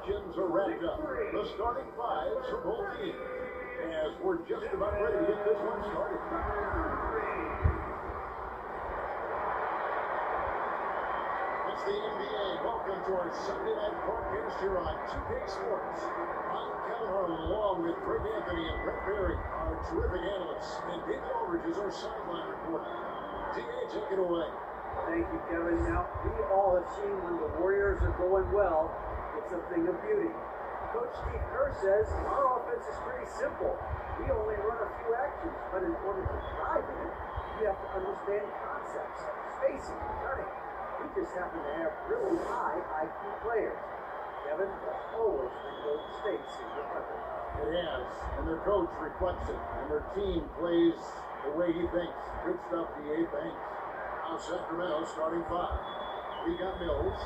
questions are wrapped up. The starting fives for both teams, as we're just about ready to get this one started. It's the NBA. Welcome to our Sunday night broadcast here on 2K Sports. I'm Kevin Harlan, along with Greg Anthony and Brett Berry, our terrific analysts, and David Aldridge is our sideline reporter. DA, take it away. Thank you, Kevin. Now, we all have seen when the Warriors are going well, it's a thing of beauty. Coach Steve Kerr says our offense is pretty simple. We only run a few actions, but in order to thrive in it, you have to understand concepts, spacing, cutting. We just happen to have really high IQ players. Kevin, that's always been Golden State's secret weapon. It has, and their coach reflects it, and their team plays the way he thinks. Good stuff, DA. Thanks. Now Sacramento starting five. We got Mills.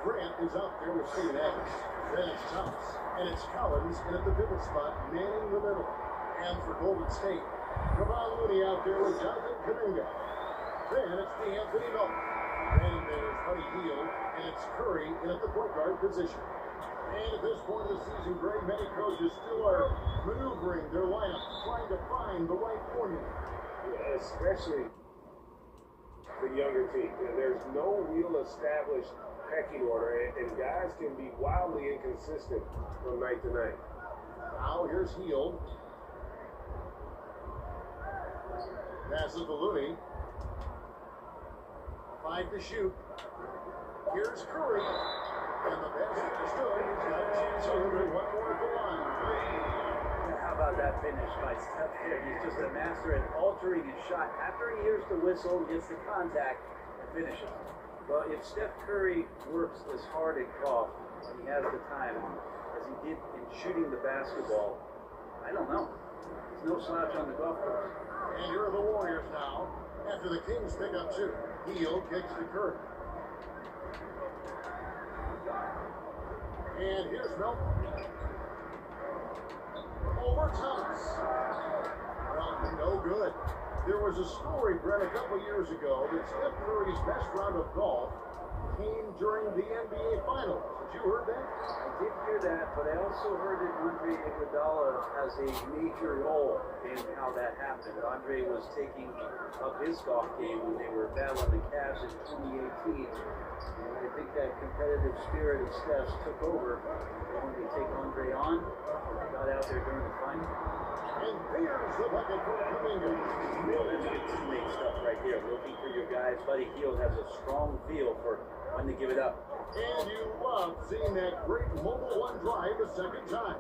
Grant is out there with Steven Adams. Then it's Thomas. And it's Collins in at the pivot spot, manning the middle. And for Golden State, Kevon Looney out there with Jonathan Kuminga. Then it's D'Anthony Melton. Then there's Buddy Hield. And it's Curry in at the point guard position. And at this point of the season, Greg, many coaches still are maneuvering their lineup, trying to find the right formula. Yeah, especially the younger team. There's no real established pecking order, and guys can be wildly inconsistent from night to night. Now here's Hield. Passes to Looney. 5 to shoot. Here's Curry. And the basket is good. He's got a chance over one more at the line. How about that finish by Steph there? He's just a master at altering his shot. After he hears the whistle, gets the contact, and finishes. Well, if Steph Curry works as hard at golf when he has the time as he did in shooting the basketball, I don't know. He's no slouch on the golf course. And here are the Warriors now. After the Kings pick up 2. Hield kicks to Curry. And here's Melton. Over Thomas. Melton, no good. There was a story, Brett, a couple years ago that Steph Curry's best round of golf came during the NBA Finals. Had you heard that? I did hear that, but I also heard that Andre Iguodala has a major role in how that happened. Andre was taking up his golf game when they were battling the Cavs in 2018. And I think that competitive spirit of Steph's took over. They wanted to take Andre on, and they got out there during the final. And there's the bucket for Kuminga. Well, that's good teammate stuff right here. Looking for your guys. Buddy Hield has a strong feel for when to give it up. And you love seeing that great mobile one drive a second time.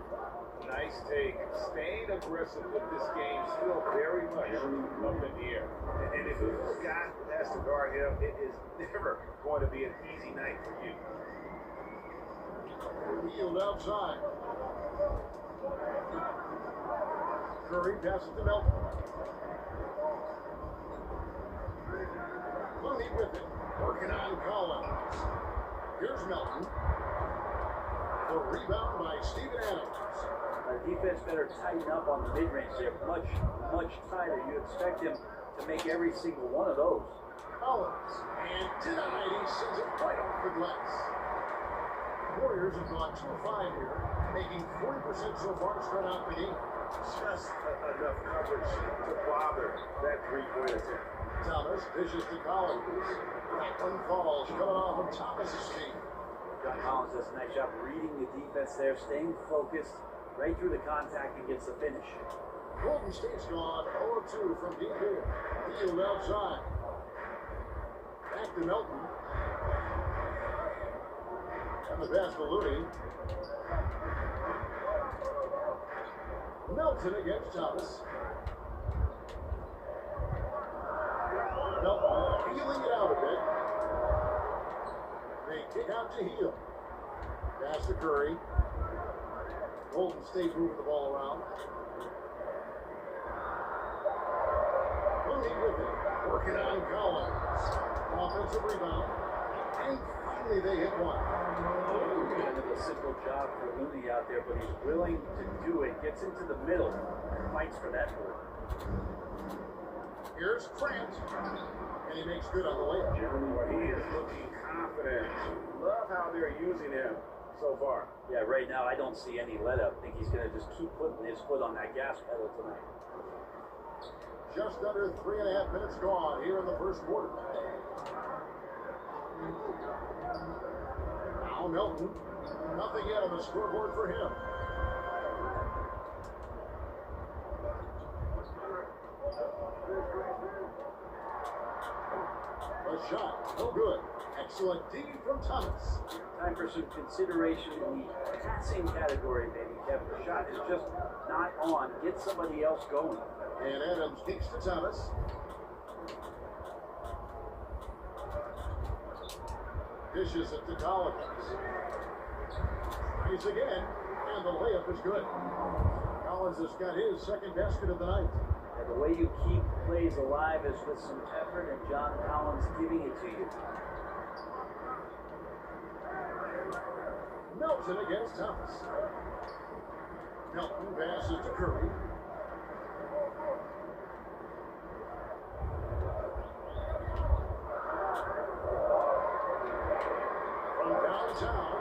Nice take. Staying aggressive with this game, still very much up in the air. And if you've got has to guard him, it is never going to be an easy night for you. Hield outside. Curry passes to Melton. Looney with it. Working on Collins. Here's Melton. The rebound by Steven Adams. Defense better tighten up on the mid-range there. Much tighter. You expect him to make every single one of those. Collins. And denied. He sends it right off the glass. Warriors have gone 2 of 5 here, making 40% so far to start out the game. Just enough coverage to bother that three-point attempt. Thomas dishes to Collins. That one falls, coming off of Thomas's feet. John Collins does a nice job reading the defense there, staying focused right through the contact and gets the finish. Golden State's gone 0-2 from deep here. Hield outside. Back to Melton. And the pass to Looney. Melton against Thomas. Melton feeling it out a bit. They kick out to Hield. Pass to Curry. Golden State moving the ball around. Looney with it. Working on Collins. Offensive rebound. And finally they hit one. Kind of a simple job for Looney out there, but he's willing to do it. Gets into the middle and fights for that board. Here's Grant. And he makes good on the layup. He is looking confident. Love how they're using him so far. Yeah, right now I don't see any let up. I think he's going to just keep putting his foot on that gas pedal tonight. Just under 3.5 minutes gone here in the first quarter. Now Milton. Nothing yet on the scoreboard for him. A shot, no good. Excellent D from Thomas. Time for some consideration in the passing category, maybe, Kevin. The shot is just not on. Get somebody else going. And Adams kicks to Thomas. Dishes it to Collins. He's again, and the layup is good. Collins has got his second basket of the night. And the way you keep plays alive is with some effort, and John Collins giving it to you. Melton against Thomas. Melton passes to Curry. From downtown,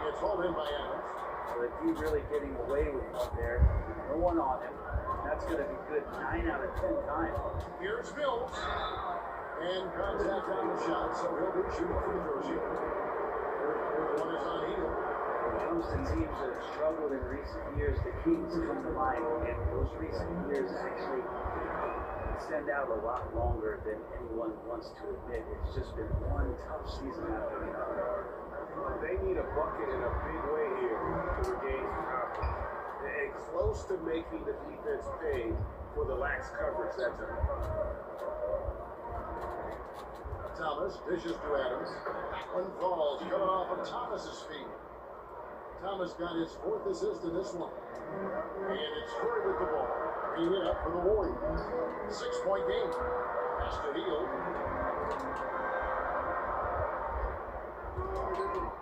it's hauled in by Adams. So the D really getting away with one there. No one on him. That's going to be good 9 out of 10 times. Here's Mills. And contact on the shot, so he'll be shooting free throws here. One is on heel. When it comes to teams that have struggled in recent years, the Kings come to mind. And those recent years actually extend out a lot longer than anyone wants to admit. It's just been one tough season after another. They need a bucket in a big way here to regain some confidence. And close to making the defense pay for the lax coverage that time. Thomas dishes to Adams. That one falls, coming off of Thomas's feet. Thomas got his 4th assist in this one. And it's Curry with the ball. Bringing it up for the Warriors. 6-point game. Pass to Hield.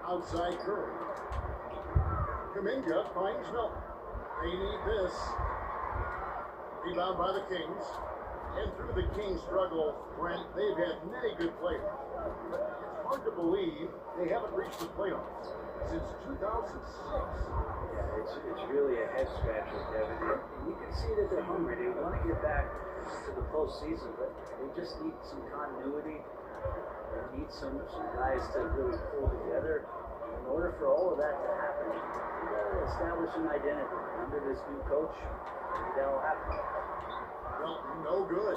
Outside Curry. Kuminga finds Milton. They need this. Rebound by the Kings. And through the Kings' struggle, Brent, they've had many good players. But it's hard to believe they haven't reached the playoffs since 2006. Yeah, it's really a head scratcher, Kevin. And you can see that they're hungry. They want to get back to the postseason, but they just need some continuity. They need some guys to really pull together. In order for all of that to happen, you got to establish an identity. Under this new coach, maybe that'll happen. Well, no good.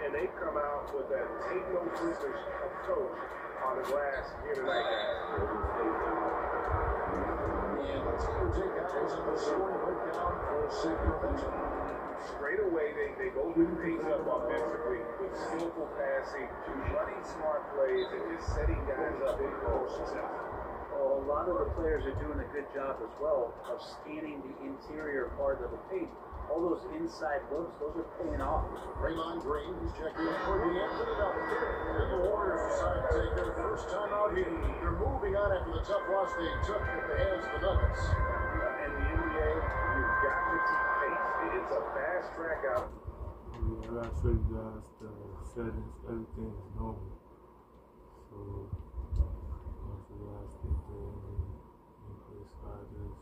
And they come out with that take no prisoners approach on the glass here tonight, guys. And let's go take guys in the scoring breakdown for Sacramento. Straight away, they open things up offensively with skillful passing, running smart plays, and just setting guys up for success. Well, a lot of the players are doing a good job as well of scanning the interior part of the paint. All those inside looks, those are paying off. Draymond Green is checking in for the end of the double. And the Warriors decide to take their first time out here. They're moving on after the tough loss they took at the hands of the Nuggets. In the NBA, you've got to keep pace. It's a fast track out. I gotta show you guys the settings, everything is normal. So, once you guys get there and play sliders.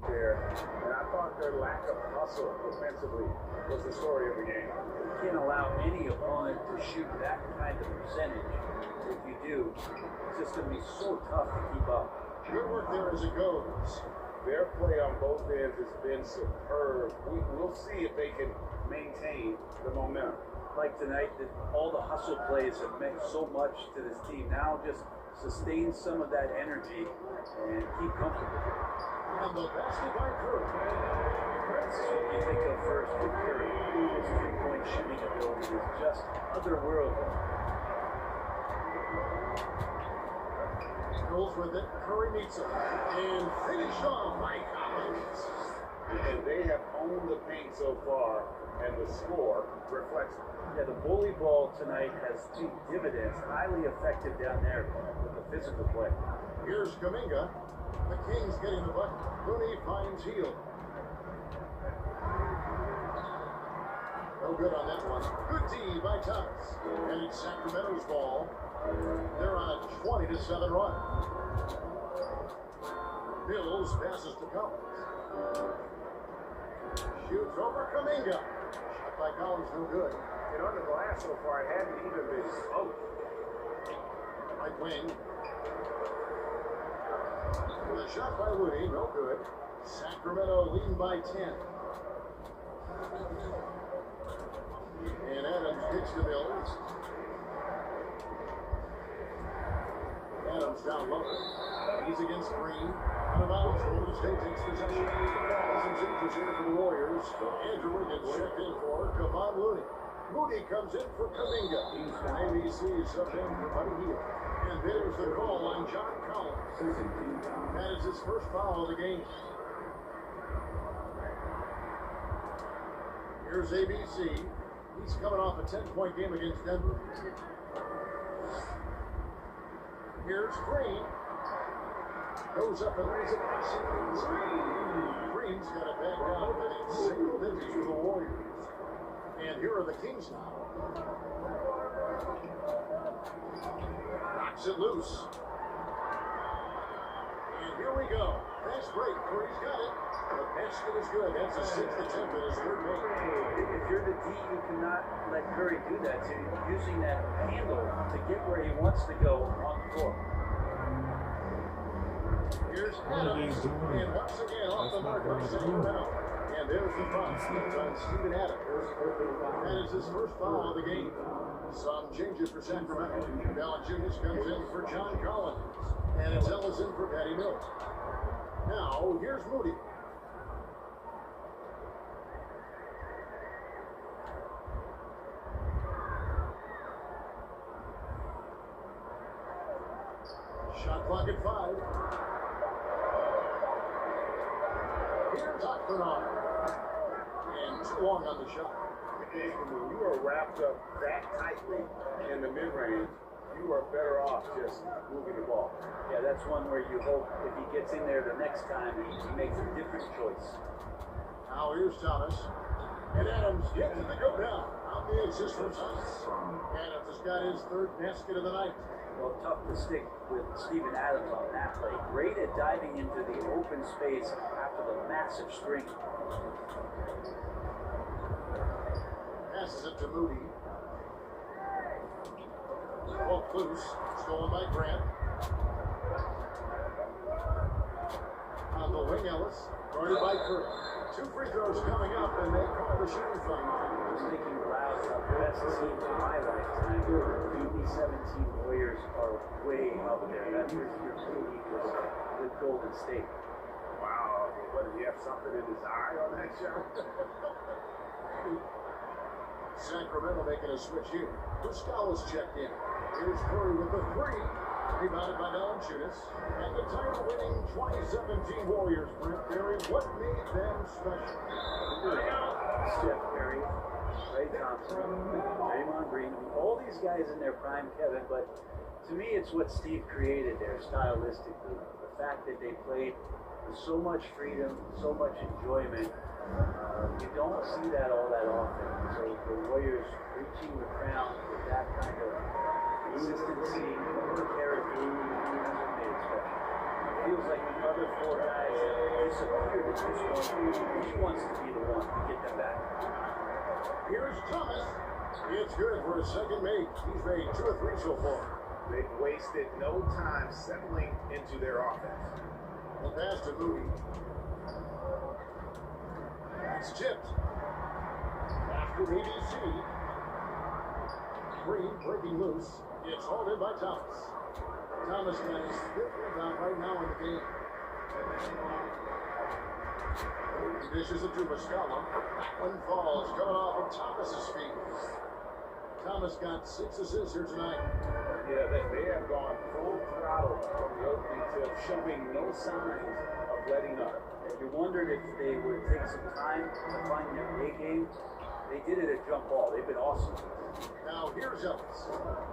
There, and I thought their lack of hustle offensively was the story of the game. You can't allow any opponent to shoot that kind of percentage. If you do, it's just going to be so tough to keep up. Good work there as it goes. Their play on both ends has been superb. We'll see if they can maintain the momentum. Like tonight, that all the hustle plays have meant so much to this team. Now just sustain some of that energy and keep comfortable. And the basket by Curry. That's what you think of first with Curry. His three-point shooting ability is just otherworldly. Goes with it. Curry meets him. And finished off by Collins. And they have owned the paint so far, and the score reflects it. Yeah, the bully ball tonight has paid dividends. Highly effective down there with the physical play. Here's Kuminga. The Kings getting the bucket. Looney finds Hield. No good on that one. Good D by Thomas. And it's Sacramento's ball. They're on a 20-7 run. Mills passes to Collins. Shoots over Kuminga. Shot by Collins, no good. And on the glass so far, it hadn't even been smoked. Right wing. The shot by Looney, no good. Sacramento leading by 10. And Adams kicks to Mills. Adams down low. He's against Green. Out of bounds. Golden State takes possession. Some changes here for the Warriors. Andrew Wiggins checked in for Kevon Looney. Moody comes in for Kuminga. And ABC is subbed in for Buddy Hield. And there's the call on John Collins. That is his first foul of the game. Here's ABC. He's coming off a 10-point game against Denver. Here's Green. Goes up and lays it past Green's got it back down within single digits for the Warriors. And here are the Kings now. Knocks it loose. And here we go. Fast break. Curry's got it. The basket is good. That's a sixth attempt at his third make. If you're the D, you cannot let Curry do that to you. Using that handle to get where he wants to go on the floor. Here's Adams. And once again off the mark by Sacramento. And there's the foul. It's on Steven Adams. That is his first foul of the game. Some changes for Sacramento. Valanciunas comes in for John Collins. And it's Ellis in for Patty Mills. Now, here's Moody. Shot clock at 5. Here's Bernard. And too long on the shot. When you are wrapped up that tightly in the mid-range, you are better off just moving the ball. Yeah, that's one where you hope if he gets in there the next time, he makes a different choice. Now here's Thomas. And Adams gets it to go down. On the assist from Thomas. Adams has got his third basket of the night. Well, tough to stick with Steven Adams on that play. Great at diving into the open space after the massive screen. Passes it to Moody. Ball loose. Stolen by Grant. On the wing, Ellis. Guarded by Curry. 2 free throws coming up, and they call the shooting foul. I was thinking aloud about the best teams in my lifetime. The 17 Warriors are way up there. That's your key with Golden State. Wow. What, did he have something in his eye on that shot? Sacramento making a switch here. Mustafa-Thomas checked in. Here's Curry with the 3. Rebounded by Valanciunas. And the title-winning 2017 Warriors, Brent Berry. What made them special? Steph Curry, Klay Thompson, Draymond Green, all these guys in their prime, Kevin, but to me it's what Steve created there stylistically. The fact that they played with so much freedom, so much enjoyment. You don't see that all that often. So the Warriors reaching the crown with that kind of consistency, character, that's what made it special. It feels like the other 4 guys have disappeared at this point. He wants to be the one to get them back. Here's Thomas. It's good for a second make. He's made 2 or 3 so far. They've wasted no time settling into their offense. The pass to Moody. It's tipped. After ABC. Green breaking loose. It's hauled in by Thomas. Thomas got his 5th rebound right now in the game. He dishes it to Mustafa. That one falls, coming off of Thomas's feet. Thomas got 6 assists here tonight. Yeah, they have gone full throttle from the opening tip, showing no signs of letting up. If you wondered if they would take some time to find their A game, they did it at jump ball. They've been awesome. Now here's Ellis.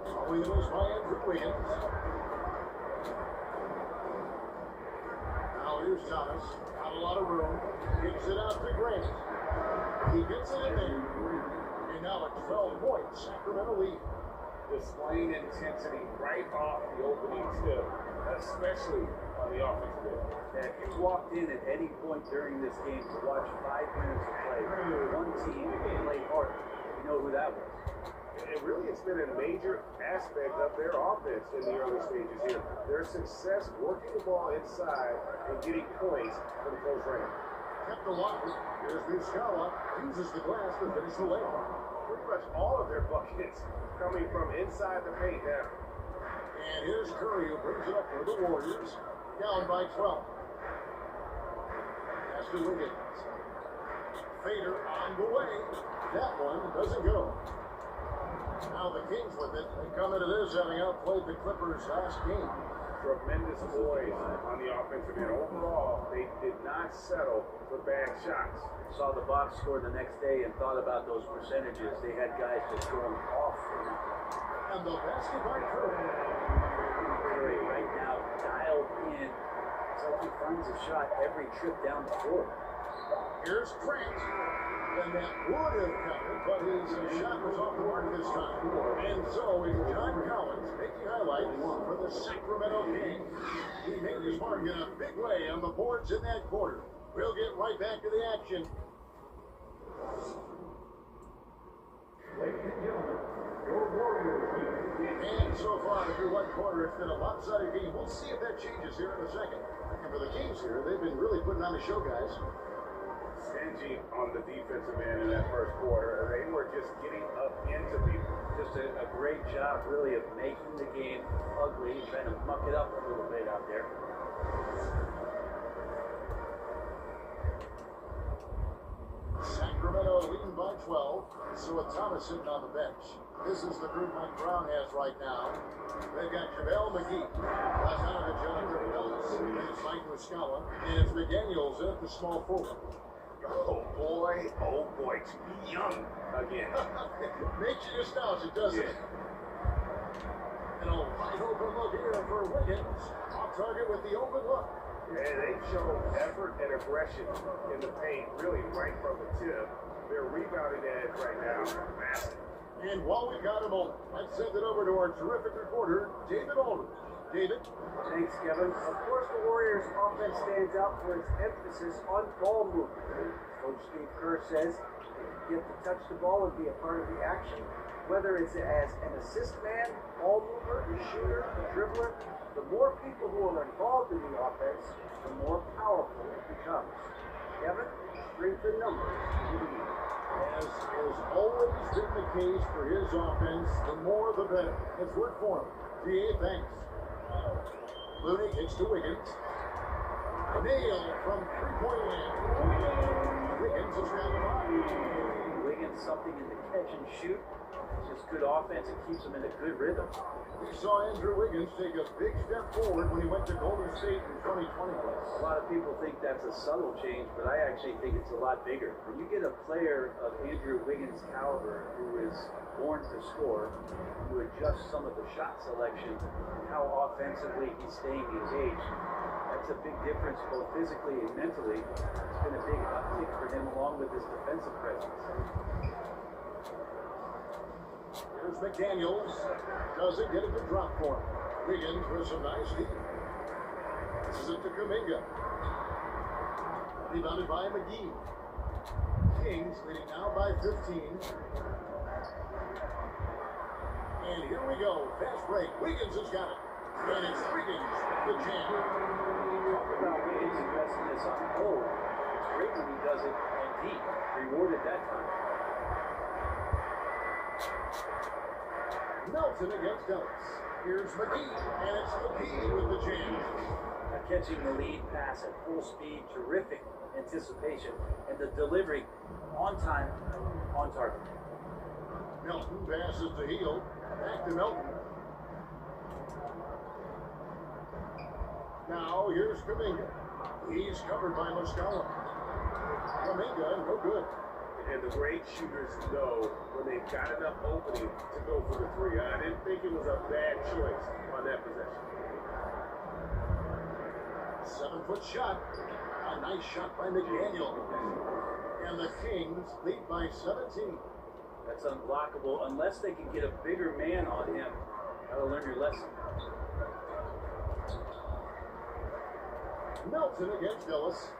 Following the moves by Andrew Wiggins. Now here's Thomas. Got a lot of room. Gives it out to Grant. He gets it in there. And now a 12-point Sacramento lead. Displaying intensity right off the opening tip, especially on the offensive end. And if you walked in at any point during this game to watch 5 minutes of play, one team played hard. You know who that was. And really, it's been a major aspect of their offense in the early stages here. Their success working the ball inside and getting points from close range. Kept alive. Here's Muscala. Uses the glass to finish the layup. Pretty much all of their buckets coming from inside the paint now. And here's Curry, who brings it up for the Warriors. Down by 12. Pass to Wiggins. Fader on the way. That one doesn't go. Now the Kings with it. They come into this having outplayed the Clippers last game. Tremendous poise on the offensive end. Overall, they did not settle for bad shots. Saw the box score the next day and thought about those percentages. They had guys just going off from that. And the basket by Curry. Curry right now dialed in. It's like he finds a shot every trip down the floor. Here's Trent. And that would have counted, but his shot was off the mark this time. And so is John Collins making highlights for the Sacramento Kings. He made his mark in a big way on the boards in that quarter. We'll get right back to the action. Ladies and gentlemen, your Warriors. And so far, through one quarter, it's been a lopsided game. We'll see if that changes here in a second. And for the Kings here, they've been really putting on the show, guys. Stingy on the defensive end in that first quarter. They were just getting up into people. Just a great job, really, of making the game ugly, trying to muck it up a little bit out there. Sacramento leading by 12. So with Thomas sitting on the bench. This is the group Mike Brown has right now. They've got JaVale McGee, Lazanovic, Jonathan Willis, and it's Mike Muscala, and it's McDaniels in at the small forward. Oh boy, too young again. Makes you nostalgic, doesn't it? And a wide open look here for Wiggins. Off target with the open look. And they show effort and aggression in the paint, really right from the tip. Their rebounding edge right now, massive. And while we got a moment, let's send it over to our terrific reporter, David Aldridge. David? Thanks, Kevin. Of course, the Warriors' offense stands out for its emphasis on ball movement. Coach Steve Kerr says if you get to touch the ball and be a part of the action, whether it's as an assist man, ball mover, a shooter, a dribbler, the more people who are involved in the offense, the more powerful it becomes. Kevin, strength in numbers. As has always been the case for his offense, the more the better. It's worked for him. D.A. Banks. Looney kicks to Wiggins. Nail from three-point land. Wiggins has got the line. Wiggins something in the catch and shoot. It's just good offense. It keeps him in a good rhythm. We saw Andrew Wiggins take a big step forward when he went to Golden State in 2020. A lot of people think that's a subtle change, but I actually think it's a lot bigger. When you get a player of Andrew Wiggins' caliber who is born to score, you adjust some of the shot selection and how offensively he's staying engaged. That's a big difference both physically and mentally. It's been a big uptick for him along with his defensive presence. Here's McDaniels. Doesn't get a good drop for him. Wiggins with some nice deep. This is it to Kuminga. Rebounded by McGee. Kings leading now by 15. And here we go. Fast break. Wiggins has got it. And it's Wiggins, the champ. Talk about Wiggins investing this on hold. It's great when he does it on deep. Rewarded that time. Melton against Ellis. Here's McGee, and it's McGee with the jam. Catching the lead pass at full speed, terrific anticipation, and the delivery on time, on target. Melton passes to Heel. Back to Melton. Now here's Kuminga. He's covered by Muscala. Kuminga, no good. And the great shooters know when they've got enough opening to go for the three. I didn't think it was a bad choice on that possession. 7-foot shot. A nice shot by McDaniel. And the Kings lead by 17. That's unblockable unless they can get a bigger man on him. Gotta learn your lesson. Melton against Dillis.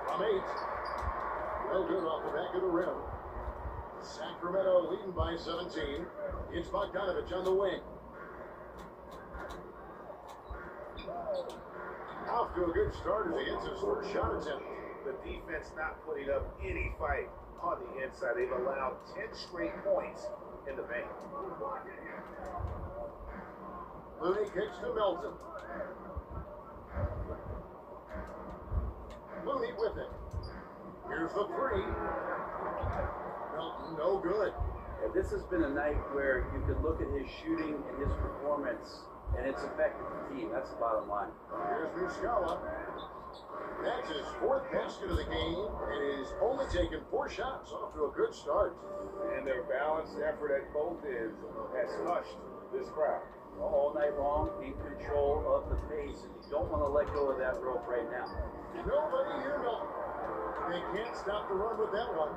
From 8. Well good off the back of the rim. Sacramento leading by 17. It's Bogdanovich on the wing. Off to a good start as he gets his first shot attempt. The defense not putting up any fight on the inside. They've allowed 10 straight points in the paint. Looney kicks to Melton. Looney with it. Here's the 3. Melton, no good. Yeah, this has been a night where you could look at his shooting and his performance, and it's affected the team. That's the bottom line. Here's Muscala. That's his 4th basket of the game, and he's only taken 4 shots. Off to a good start. And their balanced effort at both ends has hushed this crowd. All night long, in control of the pace, and you don't want to let go of that rope right now. Nobody here, Melton. They can't stop the run with that one.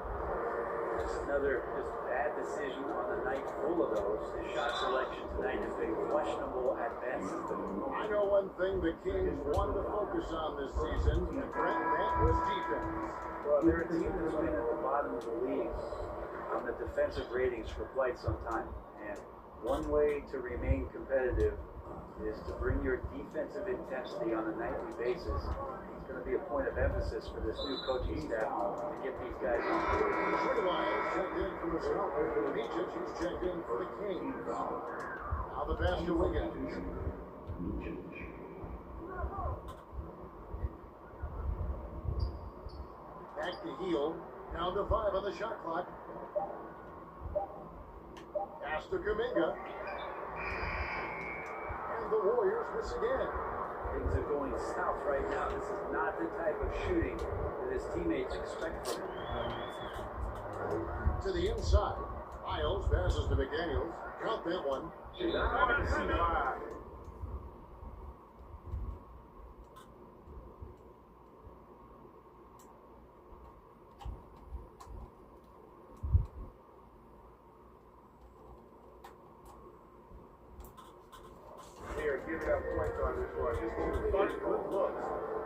Just another bad decision on a night full of those. His shot selection tonight has been questionable at best. I know one thing the Kings wanted to focus on this season, Brent, that was defense. Well, they're a team that's been at the bottom of the league on the defensive ratings for quite some time. And one way to remain competitive is to bring your defensive intensity on a nightly basis. It's going to be a point of emphasis for this new coaching staff to get these guys on board. Miles checked in for the Celtics. Mijic, he's checked in for the Kings. Now the pass to Wiggins. Back to Heel. Down to 5 on the shot clock. Pass to Kuminga. And the Warriors miss again. Things are going south right now. This is not the type of shooting that his teammates expect from him. To the inside. Miles passes to McDaniels. Count that one. Giving up points on this one. Just two good looks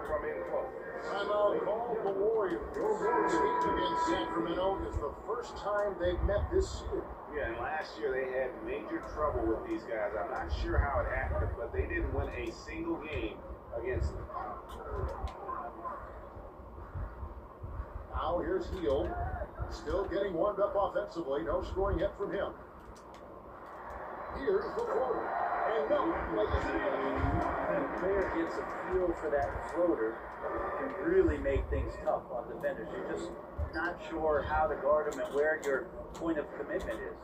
from in close. Timeout called the Warriors. This game against Sacramento is the first time they've met this year. Yeah, and last year they had major trouble with these guys. I'm not sure how it happened, but they didn't win a single game against them. Now here's Heel. Still getting warmed up offensively. No scoring yet from him. Here's the floater. And no, lays it in. When a player gets a feel for that floater, it can really make things tough on defenders. You're just not sure how to guard them and where your point of commitment is.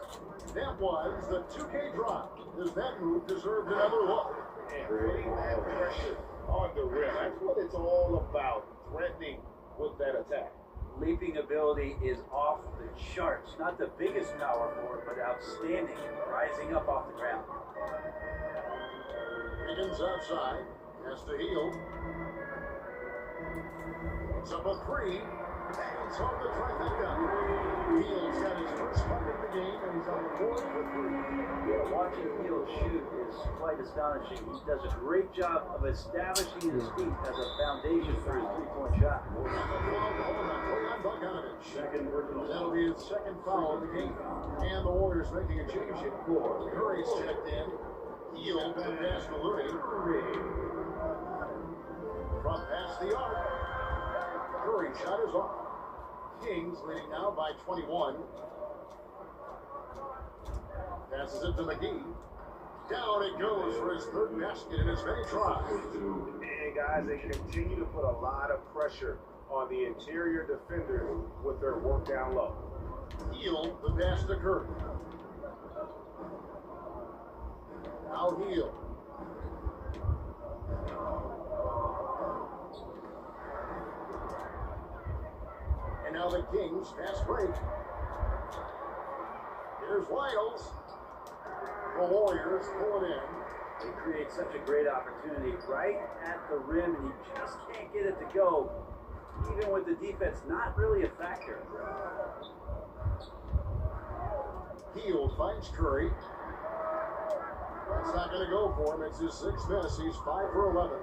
That was the 2K drop. Does that move deserve another look? And putting that pressure on the rim. That's what it's all about, threatening with that attack. Leaping ability is off the charts. Not the biggest power forward, but outstanding, rising up off the ground. Higgins outside. Has to Heel. It's up a 3. It's on the trifecta. Heel's got his first bucket of the game, and he's on the board for 3. Yeah, watching Heel shoot is quite astonishing. He does a great job of establishing his feet as a foundation for his three-point shot. That'll be his second foul of the game. And the Warriors making a change at 4. Curry's checked in. Heel to pass to Looney. From past the arc. Curry shot is off. Kings leading now by 21. Passes it to McGee. Down it goes for his 3rd basket in as many tries. And guys, they continue to put a lot of pressure on the interior defenders with their work down low. Heel the pass to Curry. Now Heel. And now the Kings fast break. Here's Wiles. The Warriors pull it in. They create such a great opportunity right at the rim, and he just can't get it to go. Even with the defense not really a factor. Hield finds Curry. That's not going to go for him. It's his sixth miss. He's 5 for 11.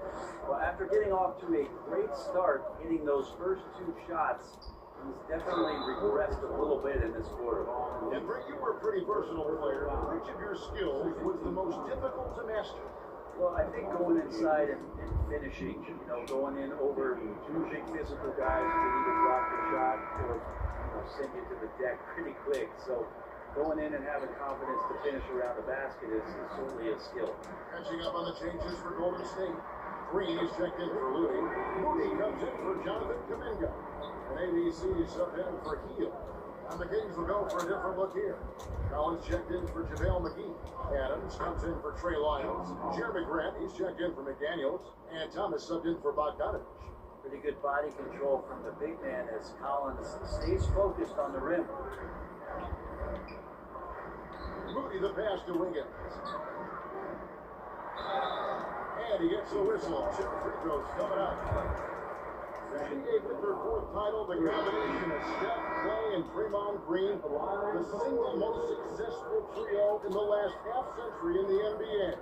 Well, after getting off to a great start, hitting those first two shots, he's definitely regressed a little bit in this quarter. And Brett, you were a pretty versatile player. Which of your skills was the most difficult to master? Well, I think going inside and finishing, going in over two big physical guys who can either block the shot or send you to the deck pretty quick. So going in and having confidence to finish around the basket is certainly a skill. Catching up on the changes for Golden State. Green is checked in for Looney. Looney comes in for Jonathan Kuminga. And ABC is subbed in for Hield. And the Kings will go for a different look here. Collins checked in for JaVale McGee. Adams comes in for Trey Lyons. Jeremy Grant, he's checked in for McDaniels. And Thomas subbed in for Bogdanovich. Pretty good body control from the big man as Collins stays focused on the rim. Moody the pass to Wiggins. And he gets the whistle. 2 free throws coming up. The NBA with their 4th title, the combination of Steph, Clay, and Draymond Green, the single most successful trio in the last half-century in the NBA.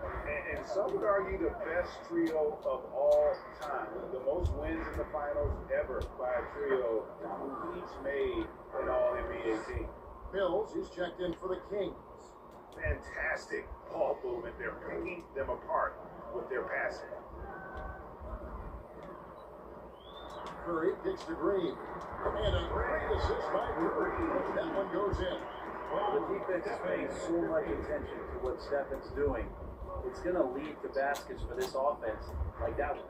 And some would argue the best trio of all time. The most wins in the finals ever by a trio who each made an All-NBA team. Mills, he's checked in for the Kings. Fantastic ball movement. They're picking them apart with their passing. Curry kicks to Green. And a great assist by Curry. That one goes in. Well, the defense is paying so much attention to what Stephen's doing. It's going to lead to baskets for this offense like that one.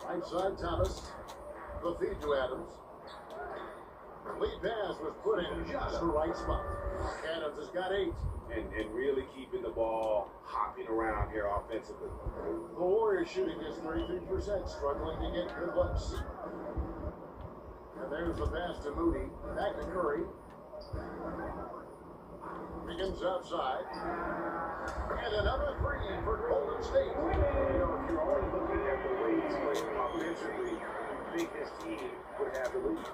Right side, Thomas. The feed to Adams. Lead pass was put in just the right spot. Adams has got 8. And really keeping the ball hopping around here offensively. The Warriors shooting just 33%, struggling to get good looks. And there's the pass to Moody. Back to Curry. Wiggins outside. And another 3 for Golden State. If you're only looking at the way he's playing offensively, you think his team would have the lead.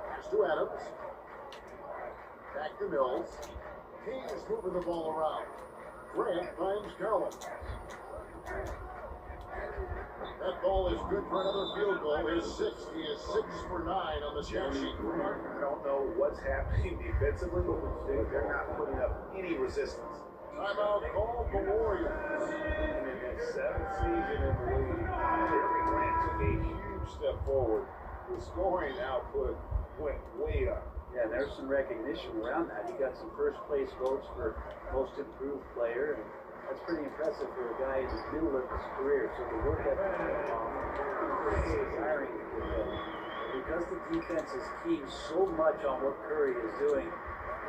Pass to Adams. Back to Mills. Kings moving the ball around. Grant finds Garland. That ball is good for another field goal. His 6th. He is 6 for 9 on the stat sheet. I don't know what's happening defensively, but they're not putting up any resistance. Timeout called the Warriors. And in his 7th season in the league, Jeremy Grant took a huge step forward. The scoring output went way up. Yeah, there's some recognition around that. He got some first place votes for most improved player, and that's pretty impressive for a guy in the middle of his career. So the work ethic is desiring to get better. Because the defense is keying so much on what Curry is doing,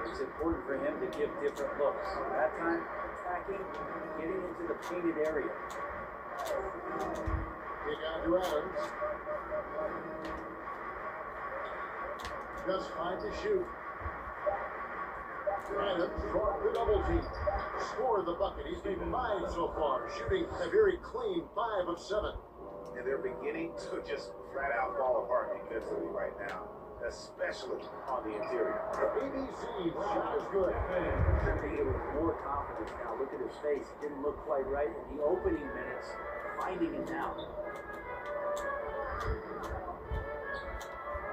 it's important for him to give different looks. That time, attacking, getting into the painted area. Kick out to Adams. Just 5 to shoot. Adams brought the double team. Scored the bucket. He's made 5 so far. Shooting a very clean 5 of 7. And they're beginning to just flat out fall apart defensively right now, especially on the interior. ABC shot is good. Shooting with more confidence now. Look at his face. It didn't look quite right in the opening minutes. Finding it now.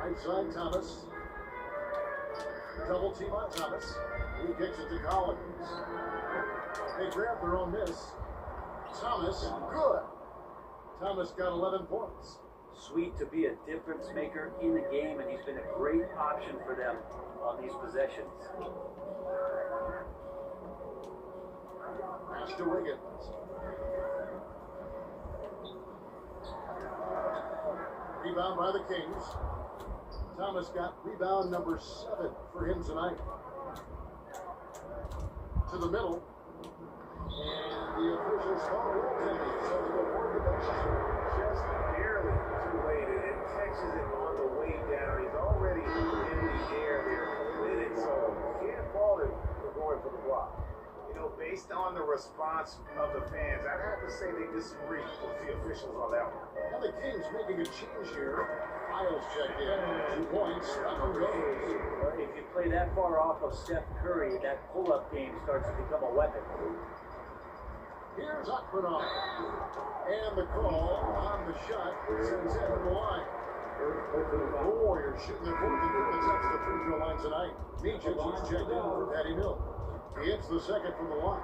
Right side, Thomas. Double team on Thomas. He kicks it to Collins. They grab their own miss. Thomas, good. Thomas got 11 points. Sweet to be a difference maker in the game, and he's been a great option for them on these possessions. Pass to Wiggins. Rebound by the Kings. Thomas got rebound number 7 for him tonight. To the middle. And the officials call goaltending. So the award Just barely too late, and catches it on the way down. He's already in the air there for a minute, so can't fault him for going for the block. Based on the response of the fans, I'd have to say they disagree with the officials on that one. Now the Kings making a change here. Miles checked in. 2 points. Up goes. If you play that far off of Steph Curry, that pull-up game starts to become a weapon. Here's Akmanov. And the call on the shot sends it to the line. The Warriors shooting their 4th and 5th attempts at the free throw line tonight. Micic is checked in for Patty Mills. He hits the second from the line.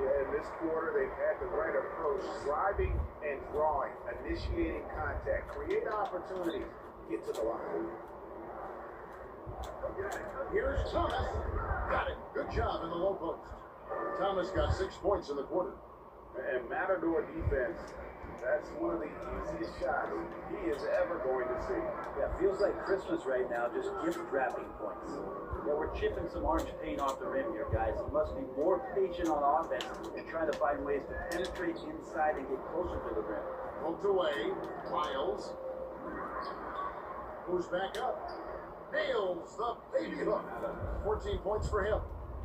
Yeah, in this quarter, they've had the right approach. Driving and drawing. Initiating contact. Create opportunities. Get to the line. Here's Thomas. Got it. Good job in the low post. Thomas got 6 points in the quarter. And Matador defense, that's one of the easiest shots he is ever going to see. Yeah, feels like Christmas right now, just gift wrapping points. Yeah, we're chipping some orange paint off the rim here, guys. He must be more patient on offense and trying to find ways to penetrate inside and get closer to the rim. Poked away. Miles. Moves back up. Nails the baby hook. 14 points for him.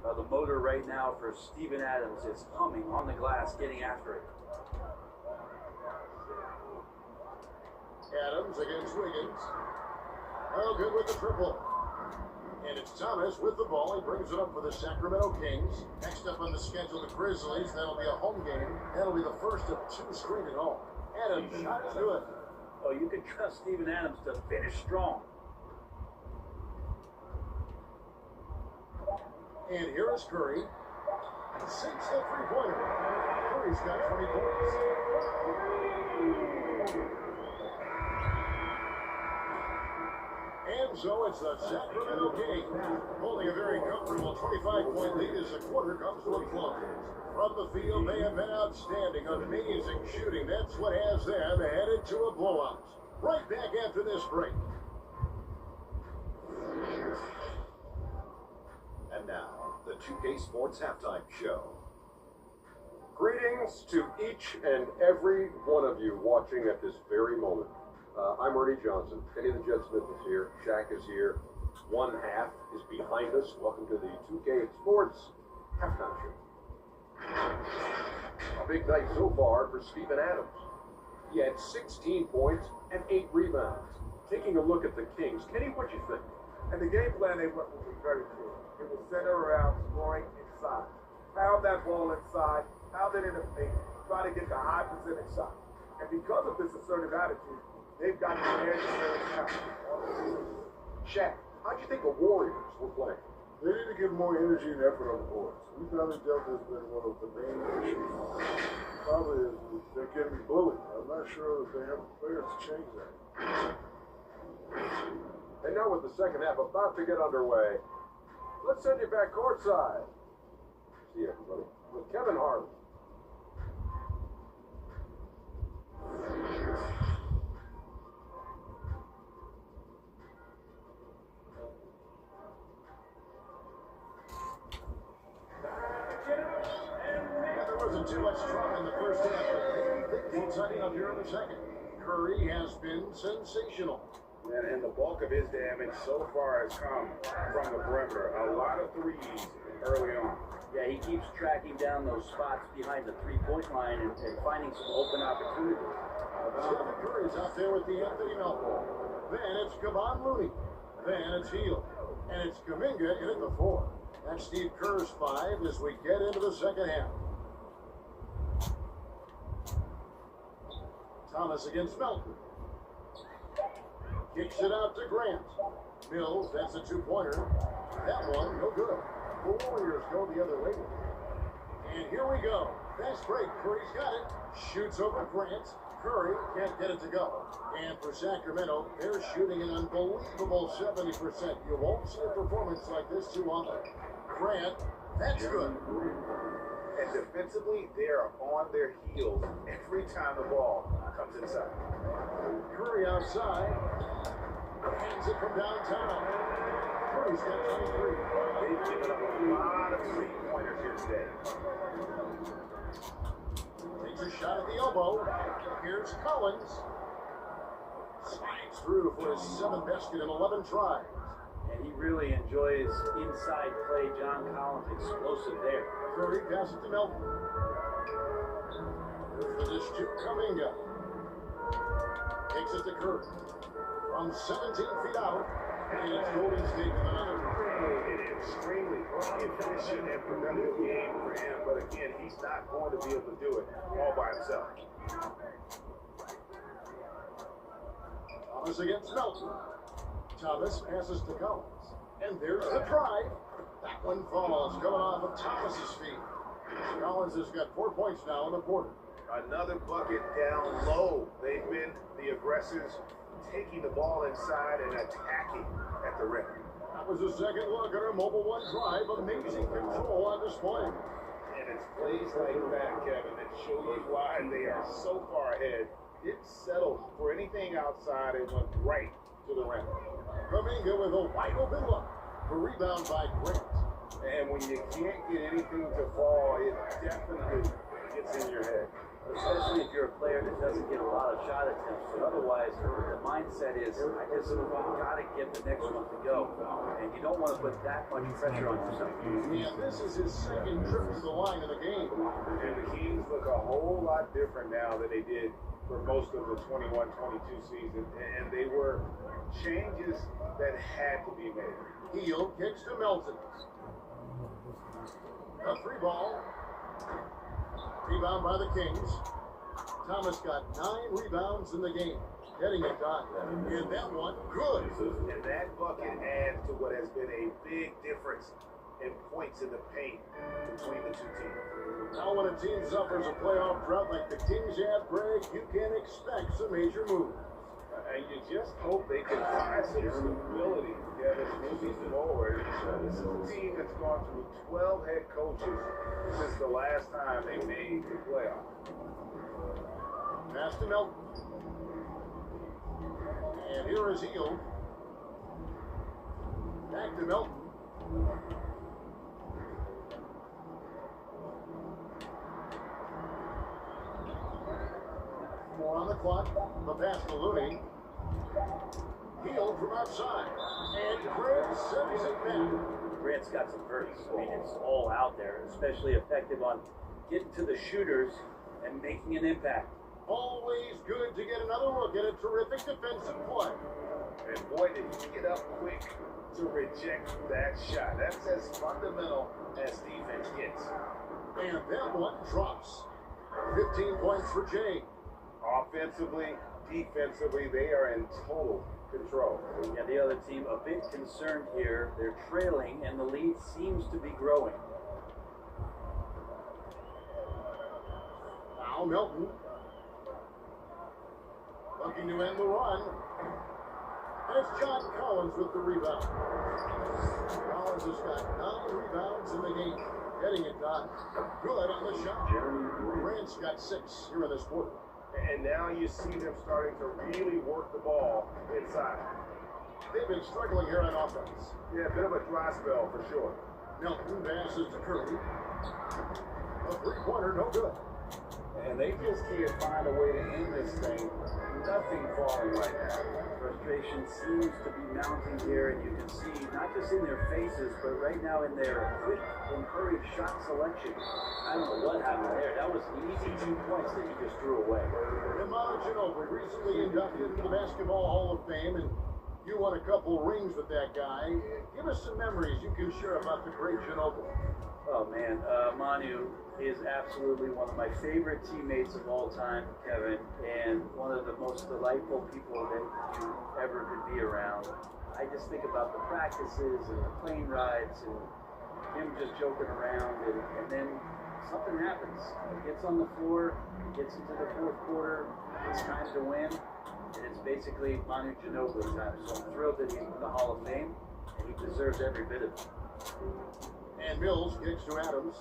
The motor right now for Steven Adams is humming on the glass, getting after it. Adams against Wiggins. Oh, good with the triple. And it's Thomas with the ball. He brings it up for the Sacramento Kings. Next up on the schedule, the Grizzlies. That'll be a home game. That'll be the first of 2 straight at home. Adams shot is good. Oh, you can trust Steven Adams to finish strong. And here is Curry. Sinks the three-pointer. Curry's got 20 points. And so it's the Sacramento Kings holding a very comfortable 25-point lead as the quarter comes to a close. From the field, they have been outstanding, amazing shooting. That's what has them headed to a blowout. Right back after this break. And now, the 2K Sports Halftime Show. Greetings to each and every one of you watching at this very moment. I'm Ernie Johnson. Kenny the Jet Smith is here. Shaq is here. One half is behind us. Welcome to the 2K Sports Halftime Show. A big night so far for Steven Adams. He had 16 points and 8 rebounds. Taking a look at the Kings, Kenny, what you think? And the game plan they went was very clear. It was centered around scoring inside. Pound that ball inside, pound it in the paint, try to get the high percentage shot. And because of this assertive attitude, they've got the air to very talent. Shaq, how'd you think the Warriors were playing? They need to give more energy and effort on the boards. We found that Delta has been one of the main issues. Probably is they're getting bullied. I'm not sure that they have the players to change that. And now with the second half about to get underway, let's send you back courtside. See everybody with Kevin Harlan. There wasn't too much trouble in the first half, but big exciting up here in the second. Curry has been sensational. And the bulk of his damage so far has come from the perimeter. A lot of threes early on. Yeah, he keeps tracking down those spots behind the three-point line and finding some open opportunities. Stephen Curry's out there with the Anthony Melton. Then it's Kevon Looney. Then it's Hield. And it's Kuminga in at the 4. That's Steve Kerr's 5 as we get into the second half. Thomas against Melton. Kicks it out to Grant. Mills, that's a 2-pointer. That one, no good. The Warriors go the other way. And here we go. Fast break. Curry's got it. Shoots over Grant. Curry can't get it to go. And for Sacramento, they're shooting an unbelievable 70%. You won't see a performance like this too often. Grant, that's good. And defensively, they are on their heels every time the ball comes inside. Curry outside. Hands it from downtown. Curry's got 23. They've given up a lot of three-pointers here today. Takes a shot at the elbow. Here's Collins. Slides through for his 7th basket in 11 tries. And he really enjoys inside play. John Collins explosive there. Curry passes it to Melton. There's the dish to Kuminga. Takes it to Curry. from 17 feet out. And it's Golden State with another. An extremely efficient and productive game for him, but again, he's not going to be able to do it all by himself. Thomas against Melton. Thomas passes to Collins. And there's the drive. That one falls, coming off of Thomas's feet. Collins has got 4 points now in the quarter. Another bucket down low. They've been the aggressors, taking the ball inside and attacking at the rim. That was a second look at our Mobile One drive. Amazing control on display. And it's plays like that, Kevin, that show you why they are so far ahead. Didn't settle for anything outside and went right to the rim. Kuminga with a wide open look. A rebound by Grant. And when you can't get anything to fall, it definitely gets in your head. Especially if you're a player that doesn't get a lot of shot attempts. But otherwise, the mindset is, I just got to get the next one to go. And you don't want to put that much pressure on yourself. And this is his second trip to the line in the game. And the Kings look a whole lot different now than they did for most of the 21-22 season. And they were changes that had to be made. Heel kicks to Melton. A 3-ball. Rebound by the Kings. Thomas got 9 rebounds in the game. Getting it done. And that one, good. And that bucket adds to what has been a big difference in points in the paint between the two teams. Now when a team suffers a playoff drought like the Kings have, Greg, you can expect some major moves. And you just hope they can find some stability, Kevin, moving forward. This is a team that's gone through 12 head coaches since the last time they made the playoff. Pass to Melton. And here is Heel. Back to Melton. More on the clock. The pass to Looney. Heel from outside. And Grant sends it back. Grant's got some verts. I mean, it's all out there, especially effective on getting to the shooters and making an impact. Always good to get another look at a terrific defensive play. And boy, did he get up quick to reject that shot. That's as fundamental as defense gets. And that one drops. 15 points for Jay. Offensively, defensively, they are in total control. Yeah, the other team a bit concerned here. They're trailing, and the lead seems to be growing. Now Melton. Looking to end the run. There's John Collins with the rebound. Collins has got 9 rebounds in the game. Getting it done. Good on the shot. Grant's got 6 here in this quarter. And now you see them starting to really work the ball inside. They've been struggling here on offense. Yeah, a bit of a dry spell for sure. Melton passes to Curry. A 3-pointer, no good. And they just can't find a way to end this thing. Nothing falling right now. Frustration seems to be mounting here, and you can see not just in their faces, but right now in their quick and hurried shot selection. I don't know what happened there. That was an easy 2 points that he just threw away. Mustafa-Thomas recently inducted into the Basketball Hall of Fame, and you won a couple rings with that guy. Give us some memories you can share about the great Ginobili. Oh man, Manu is absolutely one of my favorite teammates of all time, Kevin, and one of the most delightful people that you ever could be around. I just think about the practices and the plane rides and him just joking around, and then something happens. He gets on the floor, gets into the fourth quarter, it's time to win, and it's basically Manu Ginobili time. So I'm thrilled that he's in the Hall of Fame, and he deserves every bit of it. And Mills kicks to Adams.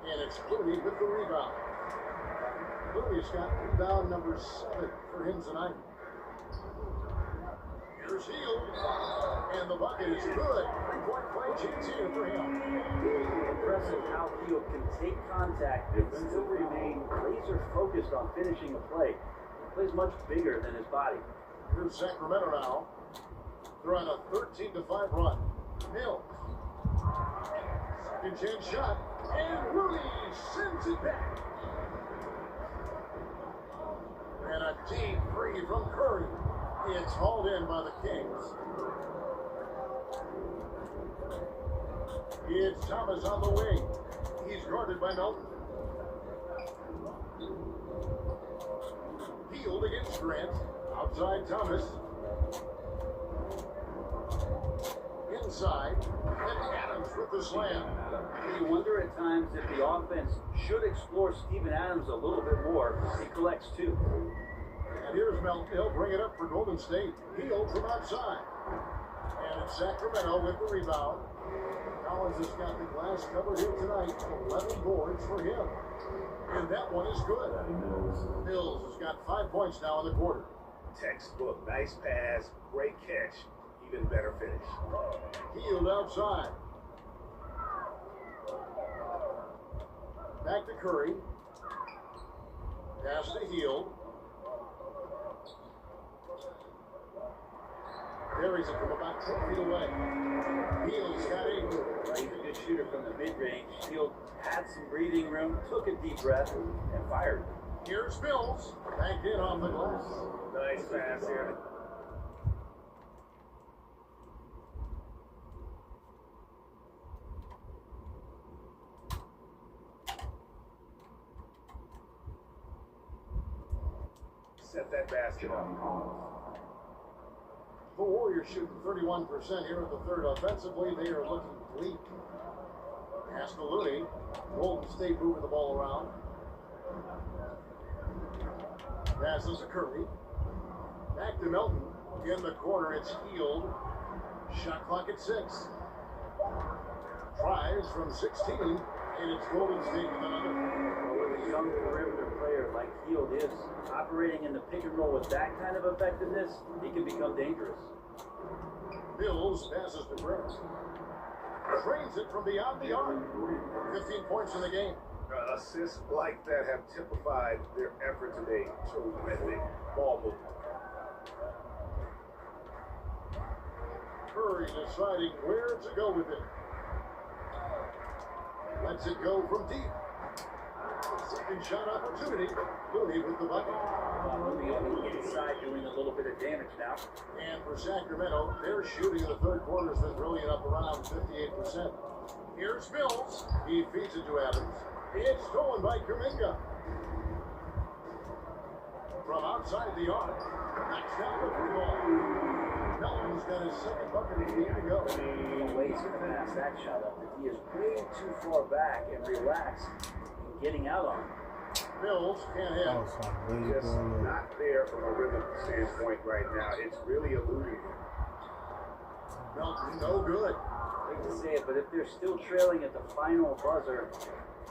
And it's Clooney with the rebound. Clooney's got rebound number 7 for him tonight. Here's Heel. And the bucket is good. 3-point play chance here for him. Impressive how Heel can take contact and still remain laser focused on finishing a play. He plays much bigger than his body. Here's Sacramento now. They're on a 13-5 run. Mills. Second chance shot. And Rudy sends it back. Deep free from Curry. It's hauled in by the Kings. It's Thomas on the wing. He's guarded by Melton. Healed against Grant. Outside Thomas. Inside. And Adams with the slam. You wonder at times if the offense should explore Steven Adams a little bit more. He collects two. And here's Melton. He'll bring it up for Golden State. Healed from outside. And it's Sacramento with the rebound. Collins has got the glass covered here tonight. 11 boards for him. And that one is good. Mills has got 5 points now in the quarter. Textbook. Nice pass. Great catch. Even better finish. Healed outside. Back to Curry. Pass to Heald. Carries it from about 10 feet away. Heald's got 8. He's a good shooter from the mid-range. Heald had some breathing room, took a deep breath, and fired. Here's Mills. Back in on the glass. Nice pass here. Set that basket up. The Warriors shooting 31% here in the third. Offensively, they are looking bleak. Pass to Looney. Golden State moving the ball around. Passes to Curry. Back to Melton. In the corner, it's Heald. Shot clock at 6. Tries from 16, and it's Golden State with another. With a young perimeter player like Heald is operating in the pick and roll with that kind of effectiveness, he can become dangerous. Mills passes to Grant. Trains it from beyond the arc. 15 points in the game. Assists like that have typified their effort today. Terrific ball movement. Curry deciding where to go with it. Lets it go from deep. Second shot opportunity. Looney with the bucket. Looney on the inside doing a little bit of damage now. And for Sacramento, their shooting in the third quarter has been brilliant, up around 58%. Here's Mills. He feeds it to Adams. It's stolen by Kuminga. From outside the arc. Knocks down the free ball. Melton's got his second bucket in the game to go. The way he's going to pass that shot up, if he is way too far back and relaxed and getting out on it. Mills can't hit. Just not there from a rhythm standpoint right now. It's really eluding him. Melton, no good. I hate to say it, but if they're still trailing at the final buzzer,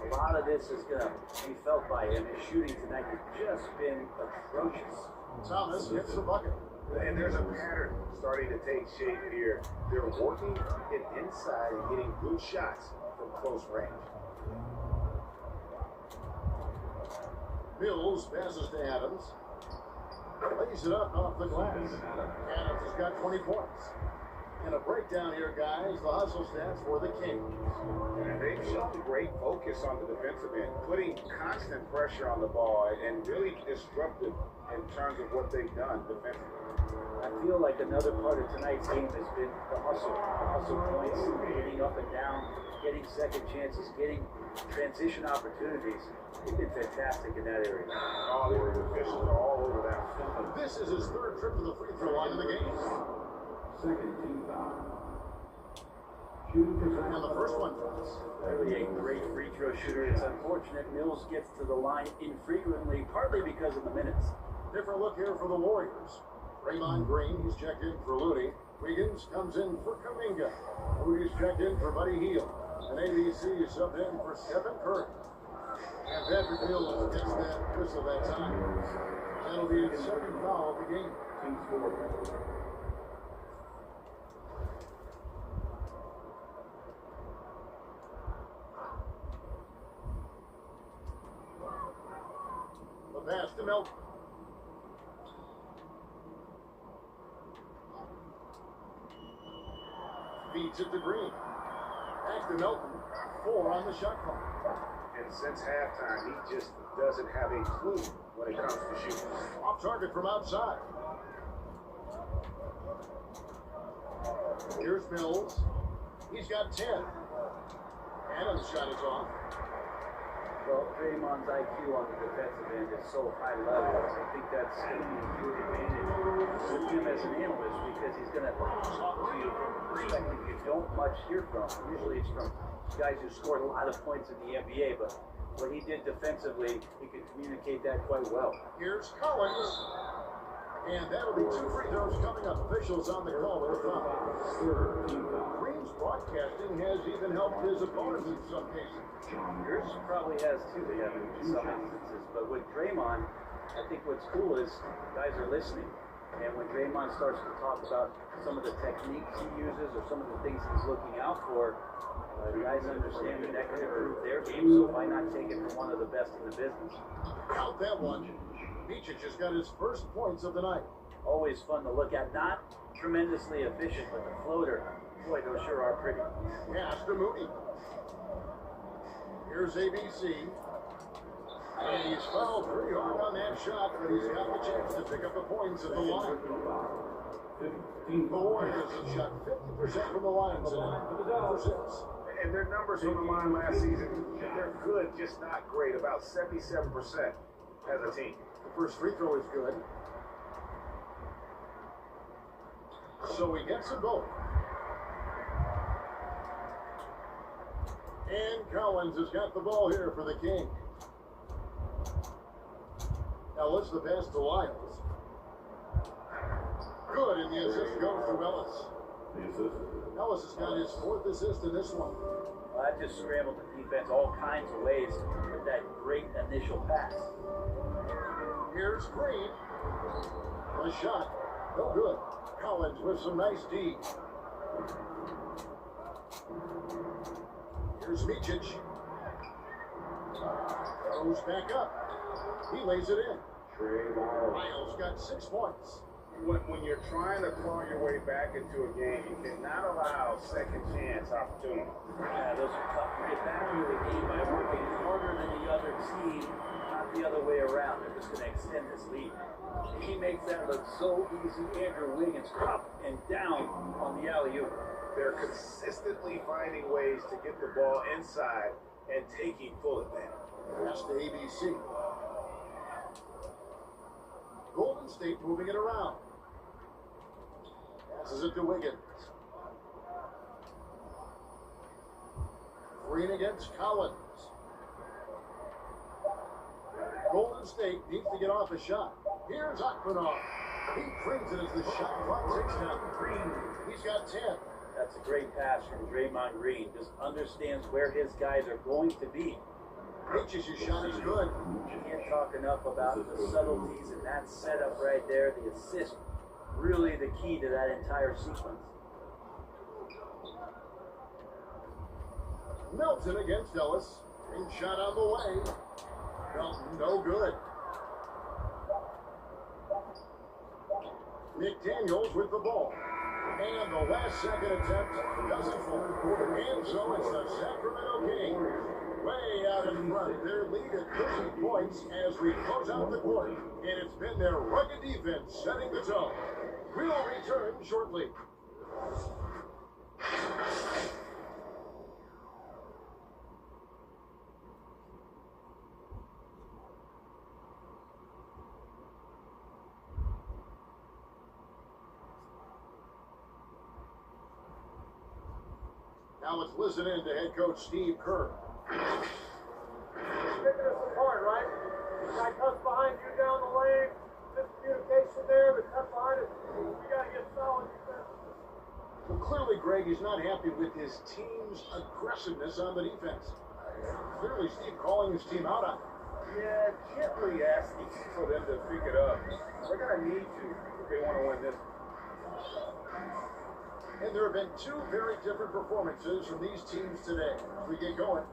a lot of this is going to be felt by him. His shooting tonight has just been atrocious. Thomas hits the bucket. And there's a pattern starting to take shape here. They're working it inside and getting good shots from close range. Mills passes to Adams. Lays it up off the glass. Adams has got 20 points. And a breakdown here, guys. The hustle stats for the Kings. And they've shown great focus on the defensive end, putting constant pressure on the ball and really disruptive in terms of what they've done defensively. I feel like another part of tonight's game has been the hustle. The hustle points, getting up and down, getting second chances, getting transition opportunities. They've been fantastic in that area. All the officials are all over that. This is his third trip to the free throw line in the game. Second team foul. And the first one drops. Really a great free throw shooter. It's unfortunate Mills gets to the line infrequently, partly because of the minutes. Different look here for the Warriors. Draymond Green, he's checked in for Looney. Wiggins comes in for Kuminga. Moody's checked in for Buddy Hield. And ABC is subbed in for Stephen Curry. And Patrick Mills gets that whistle that time. That'll be his second foul of the game. Team score. The pass to Melton. Feeds it to Green. Back to Melton. 4 on the shot clock. And since halftime, he just doesn't have a clue when it comes to shooting. Off target from outside. Here's Mills. He's got 10. And the shot is off. Well, Draymond's IQ on the defensive end is so high level. I think that's going to be a huge advantage with him as an analyst because he's going to talk to you from a perspective you don't much hear from. Usually it's from guys who scored a lot of points in the NBA, but what he did defensively, he could communicate that quite well. Here's Collins. And that'll be 2 free throws coming up. Officials on the call are foul. Green's broadcasting has even helped his opponents in some cases. Yours probably has too, they have in some instances. But with Draymond, I think what's cool is guys are listening. And when Draymond starts to talk about some of the techniques he uses or some of the things he's looking out for, guys understand that can improve their game, so why not take it from one of the best in the business? Count that one. Micic has got his first points of the night. Always fun to look at. Not tremendously efficient, but the floater, boy, those sure are pretty. Pass to Moody. Here's ABC. And he's fouled pretty hard on that shot, but he's got the chance to pick up the points at the line. The Warriors have shot 50% from the line tonight for 6. And their numbers from the line last season, they're good, just not great. About 77% as a team. The first free throw is good. So he gets them both. And Collins has got the ball here for the King. Ellis, the pass to Lyles. Good, and the assist goes to Ellis. Ellis has got his 4th assist in this one. Well, that just scrambled the defense all kinds of ways with that great initial pass. Here's Green. The shot, no good. Collins with some nice D. Here's Micic. Goes back up. He lays it in. Lyles got 6 points. When you're trying to claw your way back into a game, you cannot allow second chance opportunity. Yeah, those are tough to get back into the game by working harder than the other team, not the other way around. They're just going to extend this lead. He makes that look so easy. Andrew Wiggins up and down on the alley-oop. They're consistently finding ways to get the ball inside and taking full advantage. Pass to ABC. Golden State moving it around. Passes it to Wiggins. Green against Collins. Golden State needs to get off a shot. Here's Akmanov. He brings it as the shot clock ticks down. Green, he's got 10. That's a great pass from Draymond Green. Just understands where his guys are going to be. Micic's shot is good. Can't talk enough about the subtleties in that setup right there. The assist, really the key to that entire sequence. Melton against Ellis. Big shot on the way. Melton, no good. McDaniels with the ball. And the last second attempt doesn't fall. And so it's the Sacramento Kings way out in front. Their lead at 30 points as we close out the quarter. And it's been their rugged defense setting the tone. We'll return shortly. Now let's listen in to head coach Steve Kerr. Picking us apart, right? Guy comes behind you down the lane, miscommunication there, but cut behind us. We got to get solid defense. Well, clearly, Greg is not happy with his team's aggressiveness on the defense. Clearly, Steve calling his team out on it. Yeah, gently asking for them to pick it up. They're going to need to if they want to win this. And there have been 2 very different performances from these teams today. As we get going.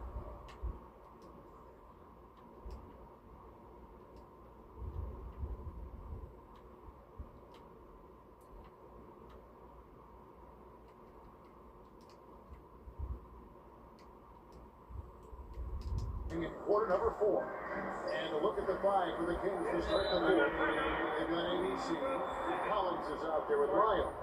In quarter number 4. And a look at the 5 for the Kings to start the 4th. They've got ABC. Collins is out there with Lyles.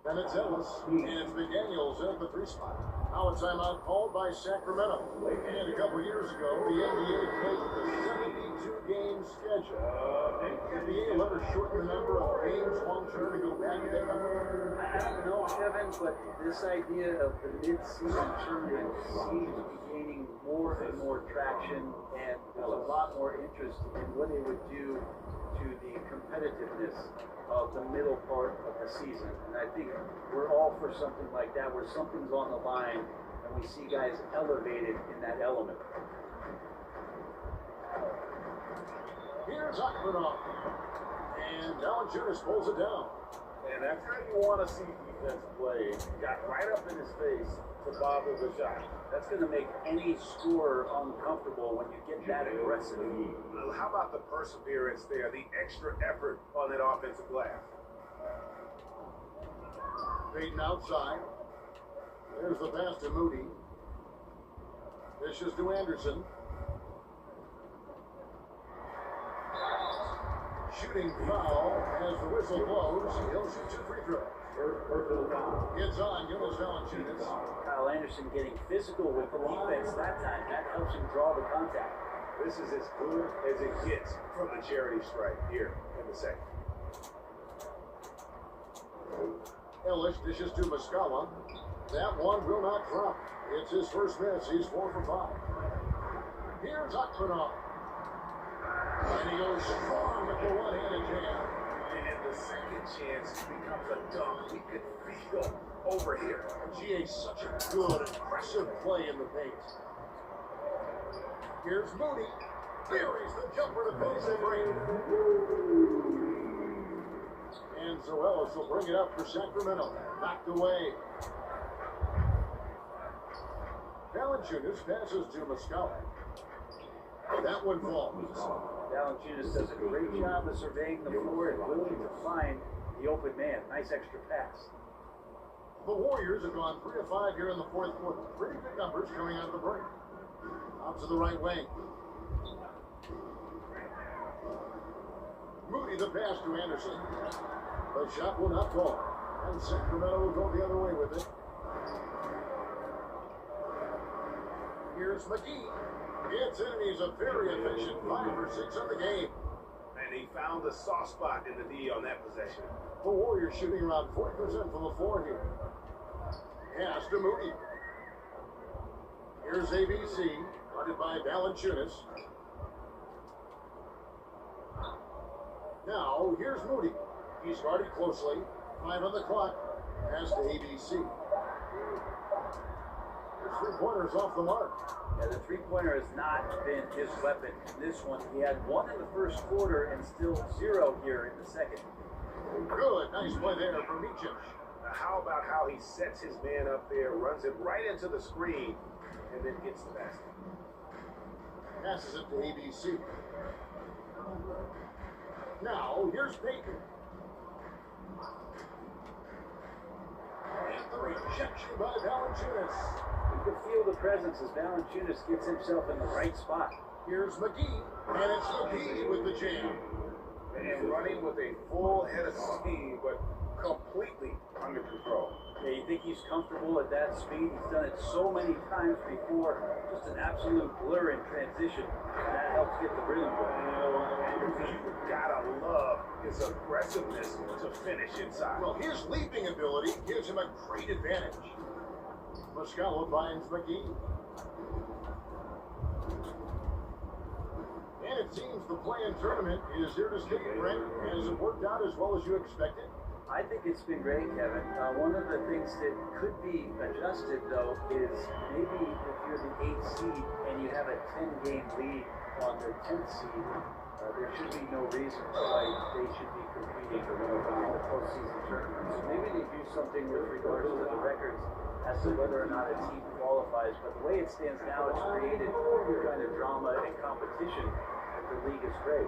And it's Ellis, and it's McDaniels at the 3 spot. Now a timeout called by Sacramento. And a couple years ago, the NBA played with a 72-game schedule. The NBA will ever shorten the number of games long-term to go back to that number? I don't know, Kevin, but this idea of the mid-season tournament seems to be gaining more and more traction, and there's a lot more interest in what it would do to the competitiveness of the middle part of the season. And I think we're all for something like that, where something's on the line and we see guys elevated in that element. Here's Akmanov. And Valanciunas pulls it down. And that's how you want to see defense play. Got right up in his face to bother the shot. That's going to make any scorer uncomfortable when you get that aggressive. Well, how about the perseverance there, the extra effort on that offensive glass? Payton outside. There's the pass to Moody. This is to Anderson. Shooting foul as the whistle blows. He'll shoot 2 free throws. Gets on Jonas Valanciunas. Kyle Anderson getting physical with the defense that time. That helps him draw the contact. This is as good as it gets from the charity stripe here in the second. Ellis dishes to Muscala. That one will not drop. It's his first miss. He's 4 for 5. Here's Akmanov. And he goes strong with the one-handed jam. And the second chance becomes a dunk. We could feel over here. GA's such a good, aggressive play in the paint. Here's Moody. Buries the jumper to finish the break. And so Ellis will bring it up for Sacramento. Knocked away. Valanciunas passes to Muscala. That one falls. Valanciunas does a great job of surveying the floor and willing to find the open man. Nice extra pass. The Warriors have gone 3 of 5 here in the 4th quarter. Pretty good numbers coming out of the break. Out to the right wing. Moody the pass to Anderson. The shot will not fall. And Sacramento will go the other way with it. Here's McGee. Gets in and he's a very efficient 5 for 6 on the game. And he found the soft spot in the D on that possession. The Warriors shooting around 40% from the floor here. Pass to Moody. Here's ABC, guarded by Valanciunas. Now, here's Moody. He's guarded closely. 5 on the clock. Pass to ABC. His 3-pointer's off the mark. Yeah, the 3-pointer has not been his weapon in this one. He had 1 in the first quarter and still 0 here in the second. Good. Nice play there from Michich. Now, how about how he sets his man up there, runs it right into the screen, and then gets the basket? Passes it to ABC. Now, here's Payton. And the rejection by Valanciunas. You can feel the presence as Valanciunas gets himself in the right spot. Here's McGee, and it's McGee with the jam. And running with a full head of steam, but completely under control. Yeah, you think he's comfortable at that speed? He's done it so many times before. Just an absolute blur in transition. And that helps get the rhythm going. You gotta love his aggressiveness to finish inside. Well, his leaping ability gives him a great advantage. Muscala finds McGee. And it seems the play-in tournament is here to stay, Brent. Has it worked out as well as you expected? I think it's been great, Kevin. One of the things that could be adjusted, though, is maybe if you're the 8th seed and you have a 10-game lead on the 10th seed, there should be no reason why they should be competing in the postseason tournament. So maybe they do something with regards to the records as to whether or not a team qualifies, but the way it stands now, it's created kind of drama and competition that the league is great.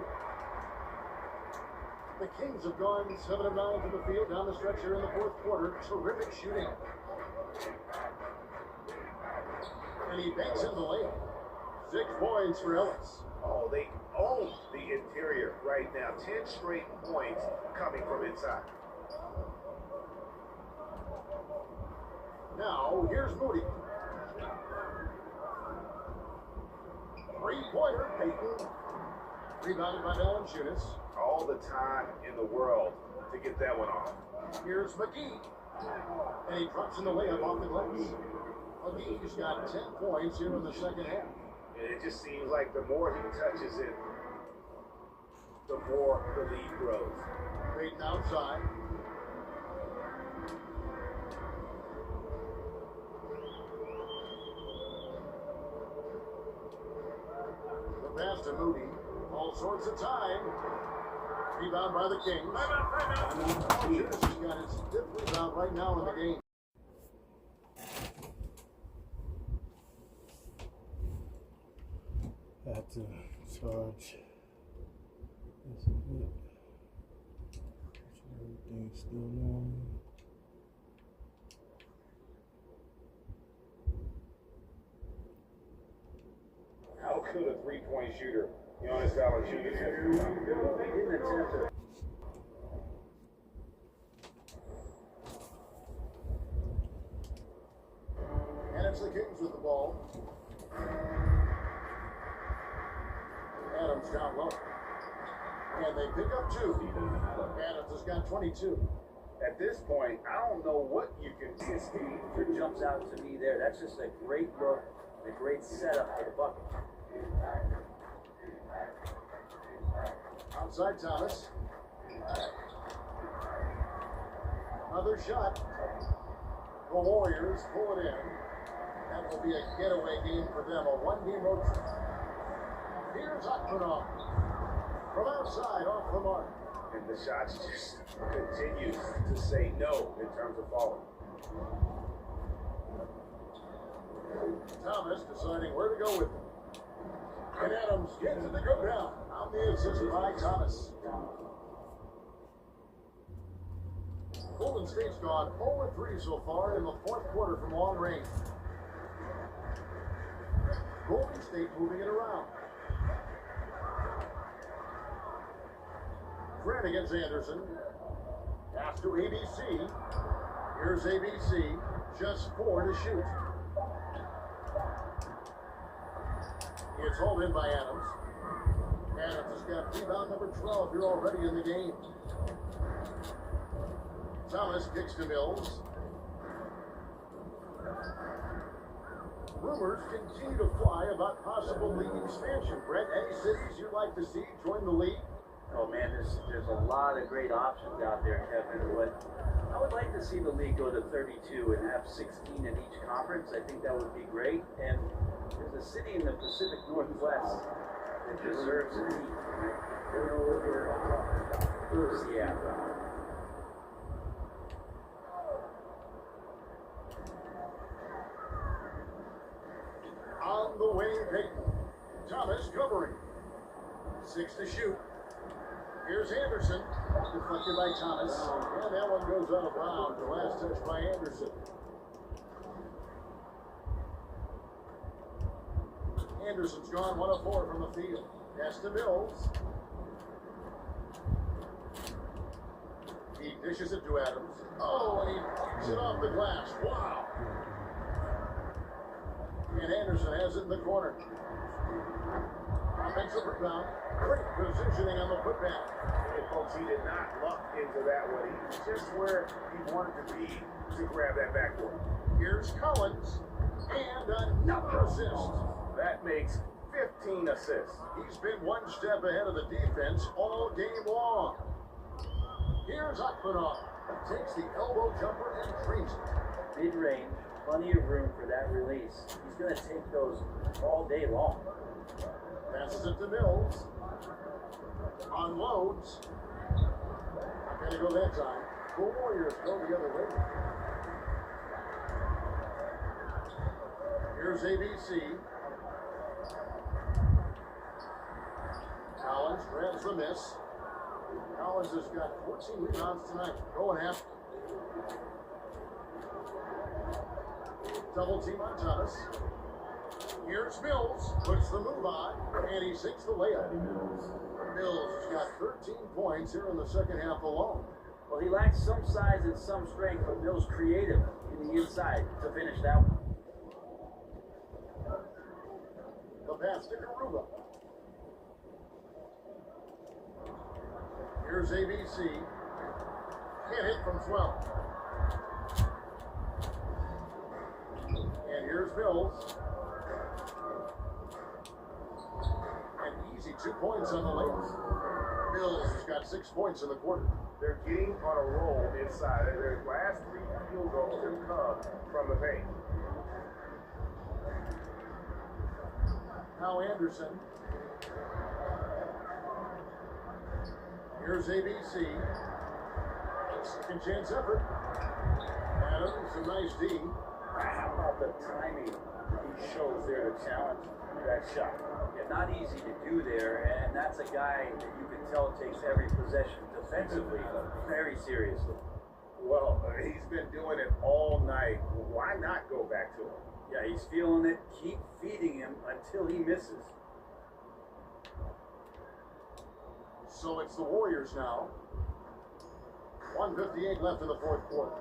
The Kings have gone 7 of 9 from the field down the stretch here in the fourth quarter. Terrific shooting. And he banks in the layup. 6 points for Ellis. Oh, they own the interior right now. 10 straight points coming from inside. Now, here's Moody. 3-pointer, Peyton. Rebounded by Valanciunas. All the time in the world to get that one off. Here's McGee. And he drops in the layup off the glass. McGee's got 10 points here in the second half. And it just seems like the more he touches it, the more the lead grows. Peyton outside. The pass to Moody. All sorts of time. Rebound by the Kings. Valanciunas has got his 5th rebound right now in the game. Had to charge this a bit. Everything's still normal. How could a 3-point shooter, Jonas Valanciunas, have He didn't attempt it. And it's the Kings with the ball. Adams down low. And they pick up 2. Adams has got 22. At this point, I don't know what you can do. It jumps out to me there. That's just a great look, a great setup for the bucket. Outside Thomas. Another shot. The Warriors pull it in. That will be a getaway game for them. A 1-game road trip. Here's Akronov. From outside, off the mark. And the shots just continues to say no in terms of falling. Thomas deciding where to go with it. And Adams gets it to go down. On the assist by Thomas. Golden State's gone 0-3 so far in the fourth quarter from long range. Golden State moving it around. Grant against Anderson. Pass to ABC. Here's ABC. Just 4 to shoot. It's hauled in by Adams. Adams has got rebound number 12 here already in the game. Thomas kicks to Mills. Rumors continue to fly about possible league expansion. Brett, any cities you'd like to see join the league? Oh man, there's a lot of great options out there, Kevin. But I would like to see the league go to 32 and have 16 in each conference. I think that would be great. And there's a city in the Pacific Northwest that deserves a league. Seattle. On the wing, Peyton. Thomas covering. 6 to shoot. Here's Anderson. Deflected by Thomas. And that one goes out of bounds. The last touch by Anderson. Anderson's gone 1 of 4 from the field. Pass to Mills. He dishes it to Adams. Oh, and he kicks it off the glass. Wow. And Anderson has it in the corner. Offensive rebound. Great positioning on the putback. And folks, he did not luck into that one. He was just where he wanted to be to grab that backboard. Here's Collins. And another assist. That makes 15 assists. He's been one step ahead of the defense all game long. Here's Akronov. Takes the elbow jumper and dreams it. Mid-range, plenty of room for that release. He's going to take those all day long. Passes it to Mills. Unloads. Not going to go that time. The Warriors go the other way. Here's ABC. Collins grabs the miss. Collins has got 14 rebounds tonight. Going after. Double team on Thomas. Here's Mills. Puts the move on. And he sinks the layup. Mills has got 13 points here in the second half alone. Well, he lacks some size and some strength, but Mills creative in the inside to finish that one. The pass to Garuba. Here's ABC. Can't hit from 12. And here's Mills. An easy 2 points on the layup. Mills has got 6 points in the quarter. They're getting on a roll inside. Their last 3 field goals have come from the paint. Now Anderson. Here's ABC. Second chance effort. Adams, a nice D. How about the timing he shows there to challenge that shot? Yeah, not easy to do there, and that's a guy that you can tell takes every possession defensively very seriously. Well, he's been doing it all night. Why not go back to him? Yeah, he's feeling it. Keep feeding him until he misses. So it's the Warriors now. 1:58 left in the fourth quarter.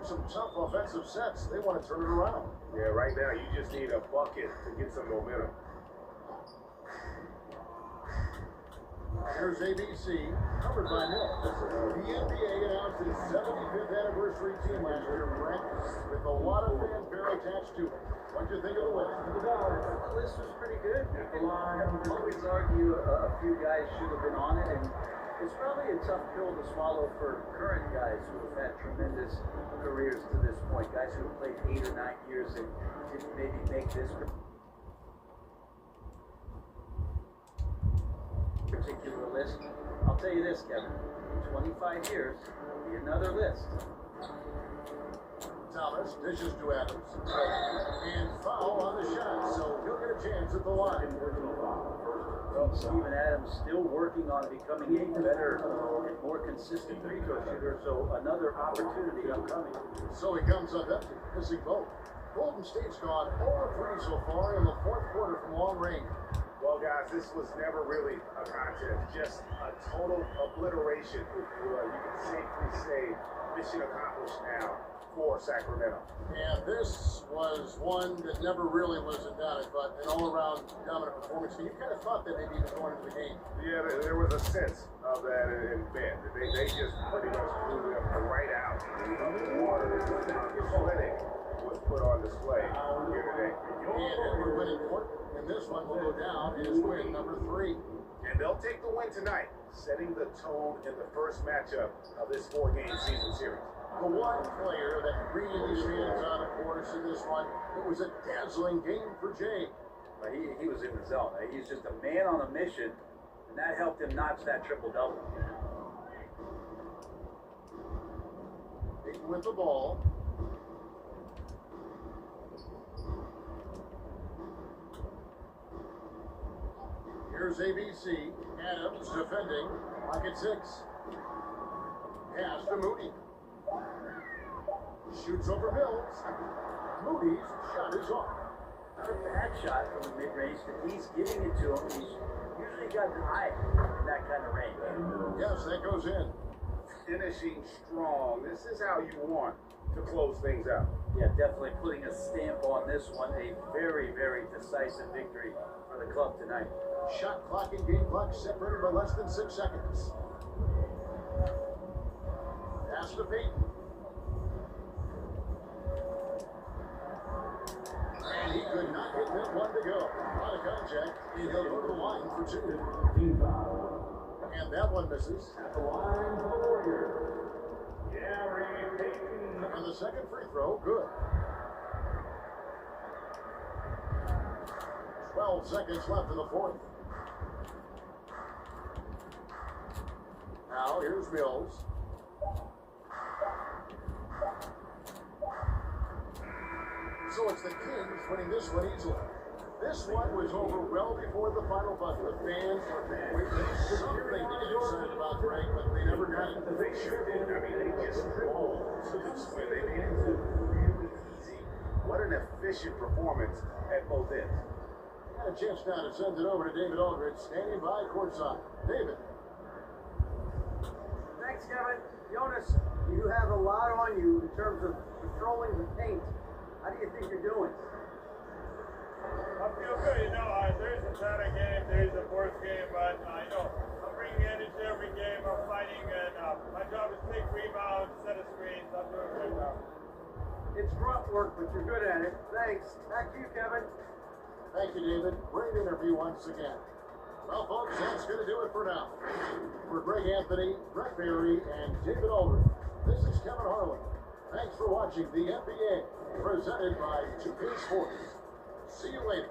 Some tough offensive sets. They want to turn it around. Yeah, right now you just need a bucket to get some momentum. Here's ABC, covered by Mills. The NBA announced its 75th anniversary team last year, Brent, with a lot of fanfare attached to it. What'd you think of the list? The list was pretty good. You can always argue a few guys should have been on it, and it's probably a tough pill to swallow for current guys who have had tremendous careers to this point. Guys who have played 8 or 9 years and didn't maybe make this particular list. I'll tell you this, Kevin. In 25 years, there'll be another list. Thomas dishes to Adams. And foul on the shot, so he'll get a chance at the line. Well, Steven Adams still working on becoming a better and more consistent free throw shooter, so another opportunity upcoming. So he comes up empty, missing both. Golden State's gone 0-3 so far in the fourth quarter from long range. Well, guys, this was never really a contest, just a total obliteration. You can safely say mission accomplished now for Sacramento. And this was one that never really was in doubt, but an all-around dominant performance. You kind of thought that maybe even going into the game. Yeah, there was a sense of that in Bend. They just pretty much blew them right out. The water clinic was put on display here today. And Edward winning court, and this one will go down as win number 3. And they'll take the win tonight, setting the tone in the first matchup of this 4-game season series. The one player that really stands out, of course, in this one, it was a dazzling game for Jay. He was in the zone. He's just a man on a mission, and that helped him notch that triple-double. With the ball. Here's ABC. Adams defending. Pocket 6. Pass to Moody. Shoots over Mills. Moody's shot is off. Not a bad shot from the mid-range, but he's giving it to him. He's usually got an eye in that kind of range. Yes, that goes in. Finishing strong. This is how you want to close things out. Yeah, definitely putting a stamp on this one. A very, very decisive victory for the club tonight. Shot clock and game clock separated by less than 6 seconds. Pass to Payton. And he could not get that one to go. Out of contact, and he'll go to the line for 2. And that one misses. At the line for the Warriors, Gary Payton. And the second free throw, good. 12 seconds left in the fourth. Now here's Mills. So it's the Kings winning this one easily. This one was over well before the final buzzer. The fans were waiting for something to get excited about, Greg, but they never got it. They sure did. I mean, they just rolled to this win. They made it look really easy. What an efficient performance at both ends. Got a chance now to send it over to David Aldridge, standing by courtside. David. Thanks, Kevin. Jonas, you have a lot on you in terms of controlling the paint. How do you think you're doing? I feel good, you know. There's a better game, there's a worse game, but I know I'm bringing energy every game. I'm fighting, and my job is to take rebounds, set a screens. I'm doing a good job. It's grunt work, but you're good at it. Thanks. Back to you, Kevin. Thank you, David. Great interview once again. Well, folks, that's going to do it for now. For Greg Anthony, Brett Berry, and David Aldridge, this is Kevin Harlan. Thanks for watching the NBA, presented by 2K Sports. See you later.